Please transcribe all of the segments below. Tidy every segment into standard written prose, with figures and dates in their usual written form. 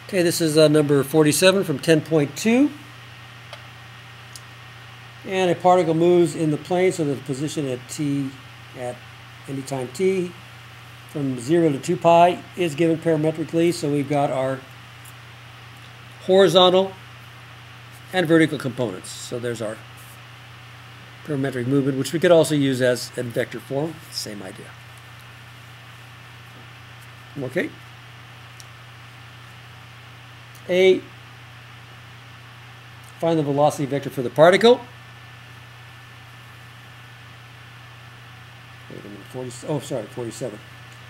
Okay, this is number 47 from 10.2. And a particle moves in the plane, so the position at t at any time t from 0 to 2 pi is given parametrically. So we've got our horizontal and vertical components. So there's our parametric movement, which we could also use as in vector form. Same idea. Okay. A, find the velocity vector for the particle. Wait a minute, 47.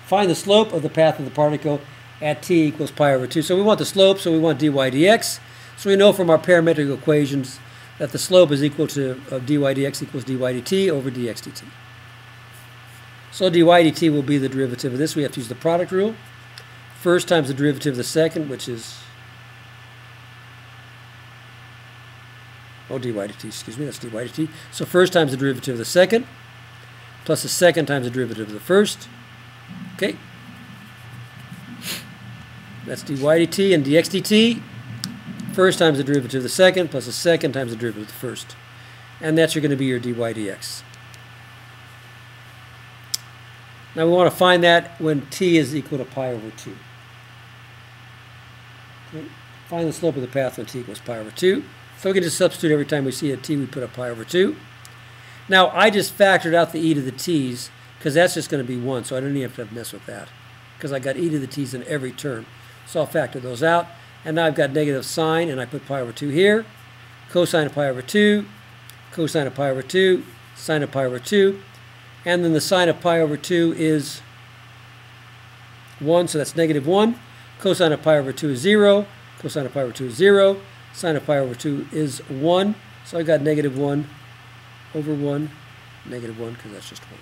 Find the slope of the path of the particle at t equals pi over 2. So we want the slope, so we want dy dx. So we know from our parametric equations that the slope is equal to dy dx equals dy dt over dx dt. So dy dt will be the derivative of this. We have to use the product rule. First times the derivative of the second, which is dy dt, excuse me, that's dy dt. So first times the derivative of the second, plus the second times the derivative of the first. Okay. That's dy dt and dx dt. First times the derivative of the second, plus the second times the derivative of the first. And that's going to be your dy dx. Now we want to find that when t is equal to pi over 2. Okay. Find the slope of the path when t equals pi over 2. So we can just substitute every time we see a t, we put a pi over 2. Now, I just factored out the e to the t's, because that's just going to be 1, so I don't even have to mess with that, because I got e to the t's in every term. So I'll factor those out. And now I've got negative sine, and I put pi over 2 here. Cosine of pi over 2, cosine of pi over 2, sine of pi over 2. And then the sine of pi over 2 is 1, so that's negative 1. Cosine of pi over 2 is 0. Cosine of pi over 2 is 0. Sine of pi over 2 is 1. So I got negative 1 over 1, negative 1, because that's just 1.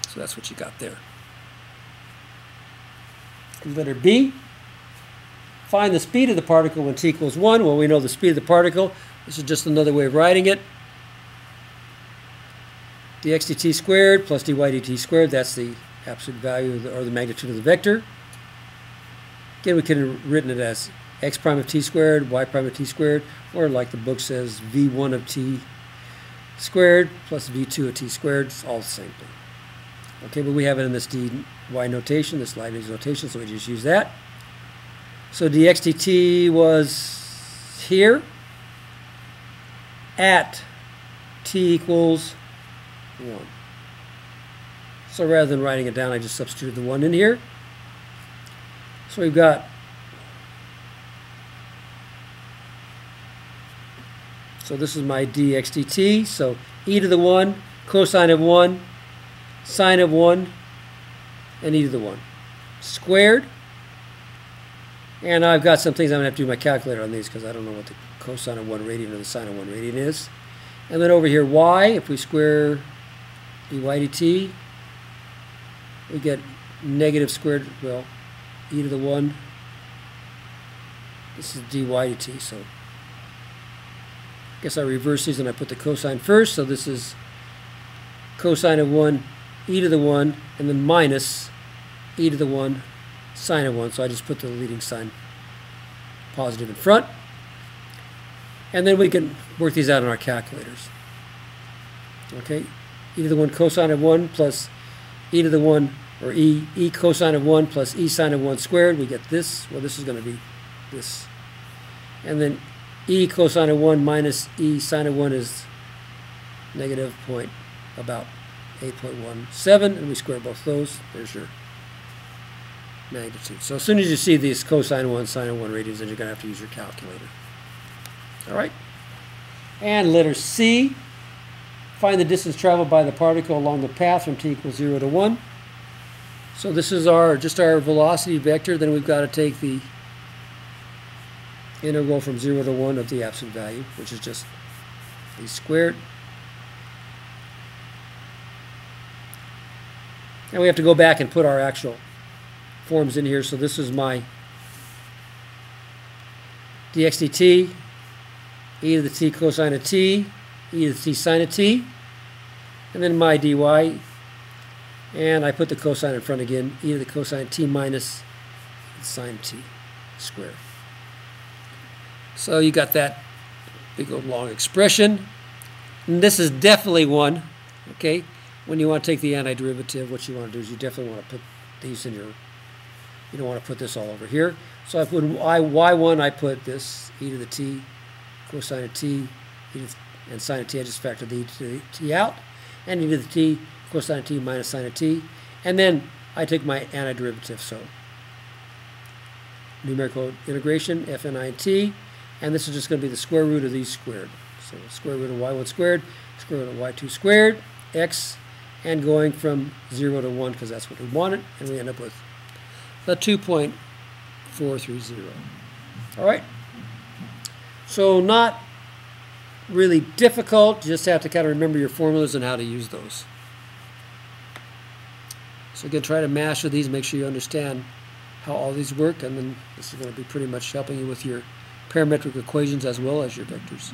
So that's what you got there. Letter B. Find the speed of the particle when t equals 1. Well, we know the speed of the particle. This is just another way of writing it. dx dt squared plus dy dt squared. That's the absolute value of or the magnitude of the vector. Again, we could have written it as x prime of t squared, y prime of t squared, or like the book says, v1 of t squared plus v2 of t squared. It's all the same thing. Okay, but we have it in this dy notation, this Leibniz notation, so we just use that. So dx dt was here at t equals 1. So rather than writing it down, I just substituted the 1 in here. So we've got, so this is my dx dt, so e to the 1, cosine of 1, sine of 1, and e to the 1 squared. And I've got some things I'm going to have to do my calculator on these because I don't know what the cosine of 1 radian or the sine of 1 radian is. And then over here, y, if we square dy dt, we get negative squared, well, e to the 1. This is dy dt, so I guess I reverse these and I put the cosine first. So this is cosine of 1, e to the 1, and then minus e to the 1, sine of 1. So I just put the leading sign positive in front. And then we can work these out on our calculators. Okay, e to the 1 cosine of 1 plus e to the 1, or e cosine of 1 plus e sine of 1 squared. We get this. Well, this is going to be this. And then e cosine of 1 minus e sine of 1 is negative about 8.17. And we square both those. There's your magnitude. So as soon as you see these cosine 1, sine 1 radians, then you're going to have to use your calculator. All right. And letter C. Find the distance traveled by the particle along the path from t equals 0 to 1. So this is just our velocity vector. Then we've got to take the integral from 0 to 1 of the absolute value, which is just a squared. And we have to go back and put our actual forms in here. So this is my dx dt, e to the t cosine of t, e to the t sine of t, and then my dy, and I put the cosine in front again, e to the cosine t minus sine t. squared. So you got that big old long expression. And this is definitely 1. Okay? When you want to take the antiderivative, what you want to do is you definitely want to put these in your, you don't want to put this all over here. So I put y1, I put this e to the t, cosine of t, and sine of t, I just factor the e to the t out, and e to the t, cosine of t minus sine of t, and then I take my antiderivative, so numerical integration, fn t, and this is just going to be the square root of these squared. So square root of y1 squared, square root of y2 squared, x, and going from 0 to 1 because that's what we wanted, and we end up with a 2.430. All right? So not really difficult, you just have to kind of remember your formulas and how to use those. So again, try to master these, make sure you understand how all these work, and then this is going to be pretty much helping you with your parametric equations as well as your vectors.